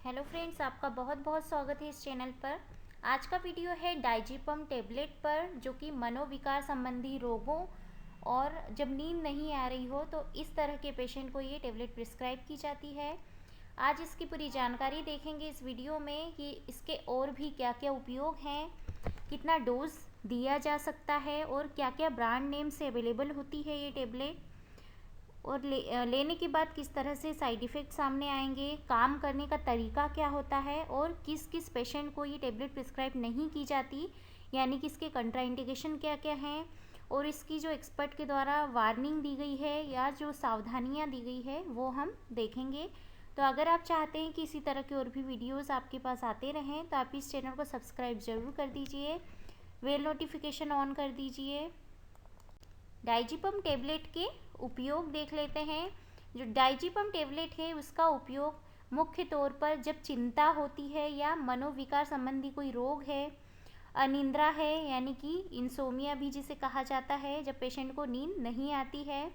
Hello friends, आपका बहुत बहुत स्वागत है इस चैनल पर। आज का वीडियो है डाइजीपम टेबलेट पर, जो कि मनोविकार संबंधी रोगों और जब नींद नहीं आ रही हो तो इस तरह के पेशेंट को ये टेबलेट प्रिस्क्राइब की जाती है। आज इसकी पूरी जानकारी देखेंगे इस वीडियो में कि इसके और भी क्या क्या उपयोग हैं, कितना डोज दिया जा सकता है और क्या क्या ब्रांड नेम से अवेलेबल होती है ये टेबलेट, और लेने के बाद किस तरह से साइड इफ़ेक्ट सामने आएंगे, काम करने का तरीका क्या होता है और किस किस पेशेंट को ये टेबलेट प्रिस्क्राइब नहीं की जाती, यानी कि इसके कंट्राइंडिकेशन क्या क्या हैं, और इसकी जो एक्सपर्ट के द्वारा वार्निंग दी गई है या जो सावधानियां दी गई है वो हम देखेंगे। तो अगर आप चाहते हैं कि इसी तरह के और भी वीडियोस आपके पास आते रहें तो आप इस चैनल को सब्सक्राइब ज़रूर कर दीजिए, बेल नोटिफिकेशन ऑन कर दीजिए। डाइजीपम टेबलेट के उपयोग देख लेते हैं। जो डाइजीपम टेबलेट है उसका उपयोग मुख्य तौर पर जब चिंता होती है या मनोविकार संबंधी कोई रोग है, अनिद्रा है यानी कि इंसोमिया भी जिसे कहा जाता है, जब पेशेंट को नींद नहीं आती है,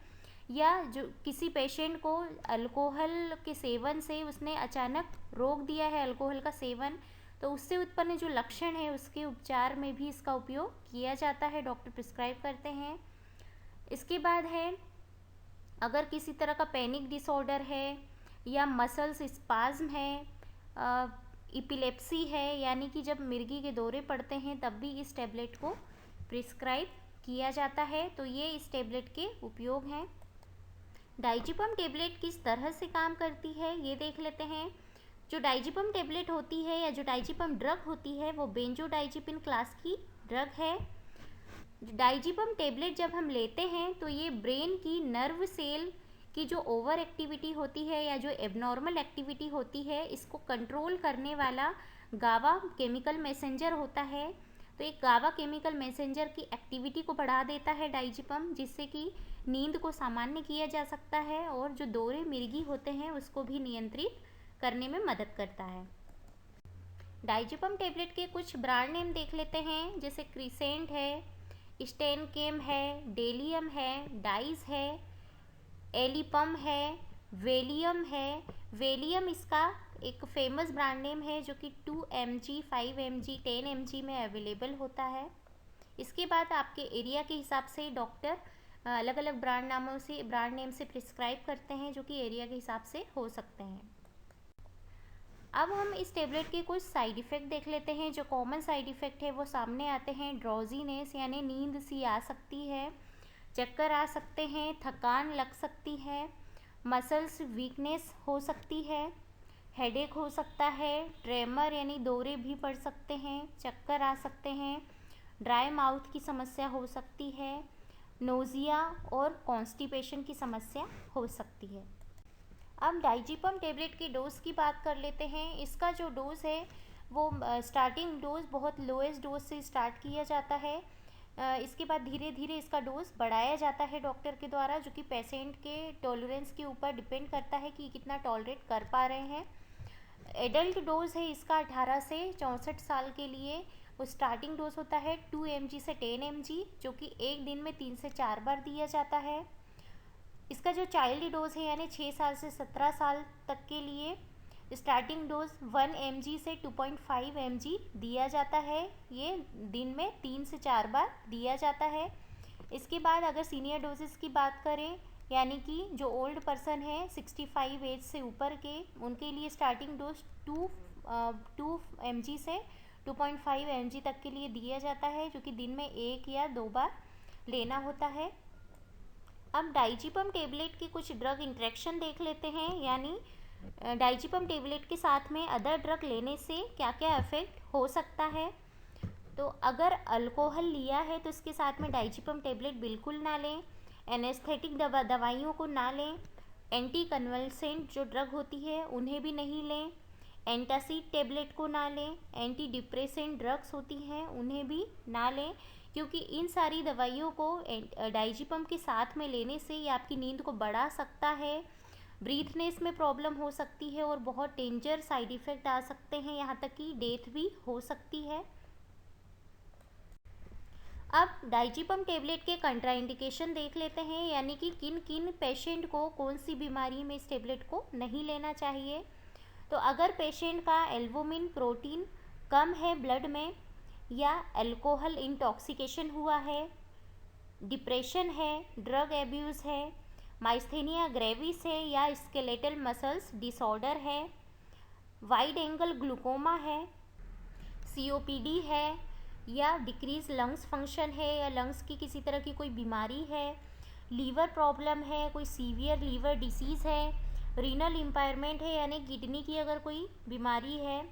या जो किसी पेशेंट को अल्कोहल के सेवन से उसने अचानक रोक दिया है अल्कोहल का सेवन, तो उससे उत्पन्न जो लक्षण है उसके उपचार में भी इसका उपयोग किया जाता है, डॉक्टर प्रिस्क्राइब करते हैं। इसके बाद है, अगर किसी तरह का पैनिक डिसऑर्डर है या मसल्स स्पाज्म है, इपिलेप्सी है यानी कि जब मिर्गी के दौरे पड़ते हैं तब भी इस टेबलेट को प्रिस्क्राइब किया जाता है। तो ये इस टेबलेट के उपयोग हैं। डाइजीपम टेबलेट किस तरह से काम करती है ये देख लेते हैं। जो डाइजीपम टेबलेट होती है या जो डाइजीपम ड्रग होती है वो बेंजोडाइजीपिन क्लास की ड्रग है। डाइजीपम टेबलेट जब हम लेते हैं तो ये ब्रेन की नर्व सेल की जो ओवर एक्टिविटी होती है या जो एबनॉर्मल एक्टिविटी होती है इसको कंट्रोल करने वाला गावा केमिकल मैसेंजर होता है। तो एक गावा केमिकल मैसेंजर की एक्टिविटी को बढ़ा देता है डाइजीपम, जिससे कि नींद को सामान्य किया जा सकता है और जो दौरे मिर्गी होते हैं उसको भी नियंत्रित करने में मदद करता है। डाइजीपम टेबलेट के कुछ ब्रांड नेम देख लेते हैं, जैसे क्रिसेंट है, स्टेनकेम है, डेलियम है, डाइस है, एलिपम है, वेलियम है। वेलियम इसका एक फेमस ब्रांड नेम है जो कि 2 mg, 5 mg, 10 mg में अवेलेबल होता है। इसके बाद आपके एरिया के हिसाब से डॉक्टर अलग अलग ब्रांड नेम से प्रिस्क्राइब करते हैं, जो कि एरिया के हिसाब से हो सकते हैं। अब हम इस टेबलेट के कुछ साइड इफ़ेक्ट देख लेते हैं। जो कॉमन साइड इफ़ेक्ट है वो सामने आते हैं। ड्रॉजीनेस यानी नींद सी आ सकती है, चक्कर आ सकते हैं, थकान लग सकती है, मसल्स वीकनेस हो सकती है, हेडेक हो सकता है, ट्रेमर यानी दौरे भी पड़ सकते हैं, चक्कर आ सकते हैं, ड्राई माउथ की समस्या हो सकती है, नोज़िया और कॉन्स्टिपेशन की समस्या हो सकती है। अब डाइजीपम टेबलेट के डोज की बात कर लेते हैं। इसका जो डोज है वो स्टार्टिंग डोज बहुत लोएस्ट डोज से स्टार्ट किया जाता है। इसके बाद धीरे धीरे इसका डोज बढ़ाया जाता है डॉक्टर के द्वारा, जो कि पेशेंट के टॉलरेंस के ऊपर डिपेंड करता है कि कितना टॉलरेट कर पा रहे हैं। एडल्ट डोज है इसका 18 से 64 साल के लिए। वो स्टार्टिंग डोज होता है 2 mg से 10 mg, जो कि एक दिन में 3 से 4 बार दिया जाता है। इसका जो चाइल्ड डोज है यानी 6 साल से 17 साल तक के लिए स्टार्टिंग डोज 1 mg से 2.5 mg दिया जाता है। ये दिन में 3 से 4 बार दिया जाता है। इसके बाद अगर सीनियर डोजेस की बात करें, यानी कि जो ओल्ड पर्सन है 65 एज से ऊपर के, उनके लिए स्टार्टिंग डोज 2 mg से 2.5 mg तक के लिए दिया जाता है, जो कि दिन में 1 या 2 बार लेना होता है। अब डाइजीपम टेबलेट के कुछ ड्रग इंटरेक्शन देख लेते हैं, यानी डाइजीपम टेबलेट के साथ में अदर ड्रग लेने से क्या क्या इफेक्ट हो सकता है। तो अगर अल्कोहल लिया है तो इसके साथ में डाइजीपम टेबलेट बिल्कुल ना लें। एनेस्थेटिक दवाइयों को ना लें। एंटी कन्वल्सेंट जो ड्रग होती है उन्हें भी नहीं लें। एंटासिड टेबलेट को ना लें। एंटी डिप्रेसेंट ड्रग्स होती हैं उन्हें भी ना लें, क्योंकि इन सारी दवाइयों को डाइजीपम के साथ में लेने से ये आपकी नींद को बढ़ा सकता है, ब्रीथनेस में प्रॉब्लम हो सकती है और बहुत डेंजर साइड इफ़ेक्ट आ सकते हैं, यहाँ तक कि डेथ भी हो सकती है। अब डाइजीपम टेबलेट के कंट्राइंडिकेशन देख लेते हैं, यानी कि किन किन पेशेंट को कौन सी बीमारी में इस टेबलेट को नहीं लेना चाहिए। तो अगर पेशेंट का एल्बुमिन प्रोटीन कम है ब्लड में, या अल्कोहल इंटॉक्सिकेशन हुआ है, डिप्रेशन है, ड्रग एब्यूज़ है, माइस्थेनिया ग्रेविस है, या स्केलेटल मसल्स डिसऑर्डर है, वाइड एंगल ग्लूकोमा है, सीओपीडी है, या डिक्रीज लंग्स फंक्शन है, या लंग्स की किसी तरह की कोई बीमारी है, लीवर प्रॉब्लम है, कोई सीवियर लीवर डिसीज़ है, रीनल इम्पायरमेंट है यानी किडनी की अगर कोई बीमारी है।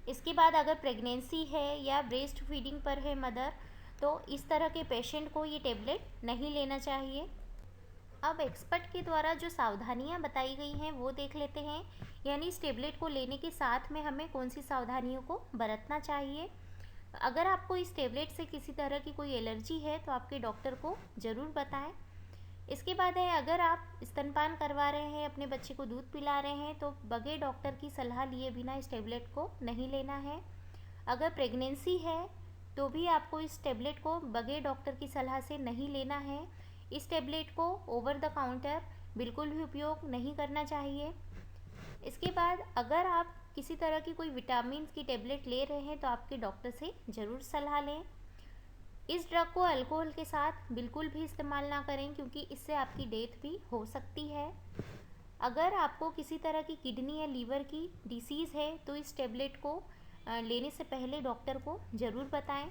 इसके बाद अगर प्रेगनेंसी है या ब्रेस्ट फीडिंग पर है मदर, तो इस तरह के पेशेंट को ये टेबलेट नहीं लेना चाहिए। अब एक्सपर्ट के द्वारा जो सावधानियां बताई गई हैं वो देख लेते हैं, यानी इस टेबलेट को लेने के साथ में हमें कौन सी सावधानियों को बरतना चाहिए। अगर आपको इस टेबलेट से किसी तरह की कोई एलर्जी है तो आपके डॉक्टर को ज़रूर बताएं। इसके बाद है, अगर आप स्तनपान करवा रहे हैं, अपने बच्चे को दूध पिला रहे हैं, तो बगैर डॉक्टर की सलाह लिए बिना इस टेबलेट को नहीं लेना है। अगर प्रेगनेंसी है तो भी आपको इस टेबलेट को बगैर डॉक्टर की सलाह से नहीं लेना है। इस टेबलेट को ओवर द काउंटर बिल्कुल भी उपयोग नहीं करना चाहिए। इसके बाद अगर आप किसी तरह की कोई विटामिन की टेबलेट ले रहे हैं तो आपके डॉक्टर से ज़रूर सलाह लें। इस ड्रग को अल्कोहल के साथ बिल्कुल भी इस्तेमाल ना करें, क्योंकि इससे आपकी डेथ भी हो सकती है। अगर आपको किसी तरह की किडनी या लीवर की डिसीज़ है तो इस टेबलेट को लेने से पहले डॉक्टर को ज़रूर बताएं।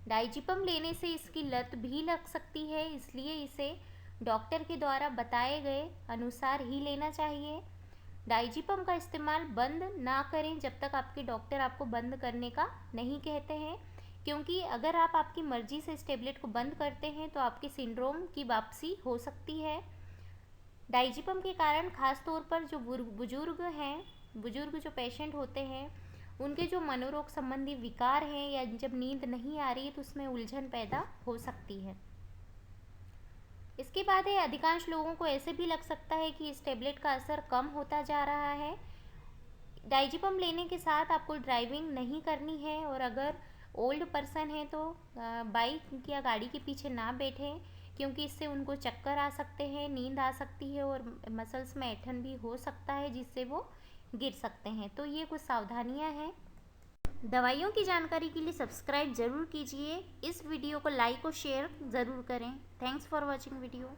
डाइजिपम लेने से इसकी लत भी लग सकती है, इसलिए इसे डॉक्टर के द्वारा बताए गए अनुसार ही लेना चाहिए। डाइजिपम का इस्तेमाल बंद ना करें जब तक आपके डॉक्टर आपको बंद करने का नहीं कहते हैं, क्योंकि अगर आप आपकी मर्ज़ी से इस टेबलेट को बंद करते हैं तो आपके सिंड्रोम की वापसी हो सकती है। डाइजिपम के कारण ख़ास तौर पर जो बुजुर्ग जो पेशेंट होते हैं, उनके जो मनोरोग संबंधी विकार हैं या जब नींद नहीं आ रही है तो उसमें उलझन पैदा हो सकती है। इसके बाद है, अधिकांश लोगों को ऐसे भी लग सकता है कि इस टेबलेट का असर कम होता जा रहा है। डाइजिपम लेने के साथ आपको ड्राइविंग नहीं करनी है, और अगर ओल्ड पर्सन है तो बाइक या गाड़ी के पीछे ना बैठें, क्योंकि इससे उनको चक्कर आ सकते हैं, नींद आ सकती है और मसल्स में ऐंठन भी हो सकता है जिससे वो गिर सकते हैं। तो ये कुछ सावधानियां हैं। दवाइयों की जानकारी के लिए सब्सक्राइब ज़रूर कीजिए। इस वीडियो को लाइक और शेयर ज़रूर करें। Thanks for watching video.